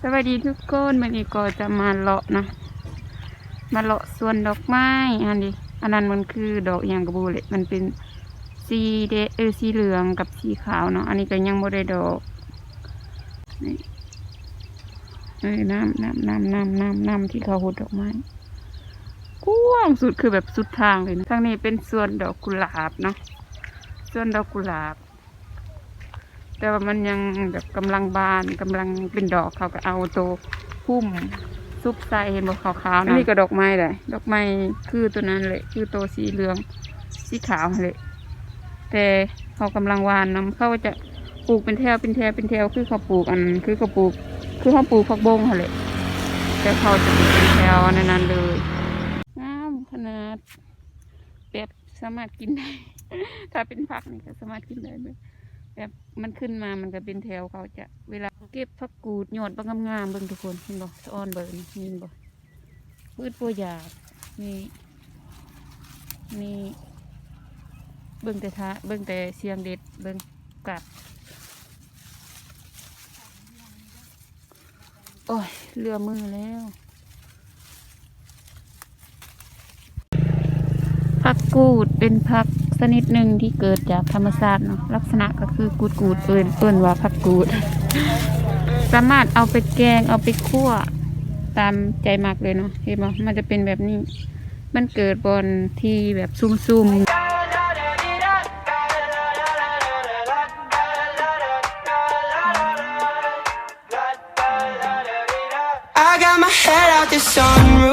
สวัสดีทุกคนวันนี้ก็จะมาเลาะนะมาเลาะสวนดอกไม้อันนั้นมันคือดอกอย่างกระบูเลยมันเป็นสีสีเหลืองกับสีขาวเนาะอันนี้ก็ยังไม่ได้ดอกนี่น้ำที่เขาหุดดอกไม้กว้างสุดคือแบบสุดทางเลยนะทางนี้เป็นสวนดอกกุหลาบเนาะสวนดอกกุหลาบแต่ว่ามันยังแบบกำลังบานกำลังเป็นดอกเขาก็เอาตัวพุ่มซุปใส่เห็นบอกขาวๆนะนี่ก็ดอกไม้เลยดอกไม้คือตัวนั้นเลยคือตัวสีเหลืองสีขาวเลยแต่เขากำลังวานน้ำเขาจะปลูกเป็นแถวคือเขาปลูกคือเขาปลูกผักบงเลยแต่เขาจะปลูกเป็นแถวนั้นเลยงามขนาดแบบสามารถกินได้ ถ้าเป็นผักนี่ก็สามารถกินได้เลยแบบมันขึ้นมามันก็เป็นแถวเขาจะเวลาเก็บผักกูดหยอดบางงามๆเบิ่งทุกคนเห็นบ่สะออนเบิ่งนี่บ่พืชปัวหยาบนี่เบิ่งแต่เสียงเด็ดเบิ่งกัดโอ้ยเรือมือแล้วผักกูดเป็นผักชนิดหนึ่งที่เกิดจากธรรมชาติเนาะลักษณะก็คือกูดเอิ้นว่าผักกูด สามารถเอาไปแกงเอาไปคั่วตามใจมักเลยเนาะเห็นไหมมันจะเป็นแบบนี้มันเกิดบนที่แบบซุ่มๆI got my head out the sunroof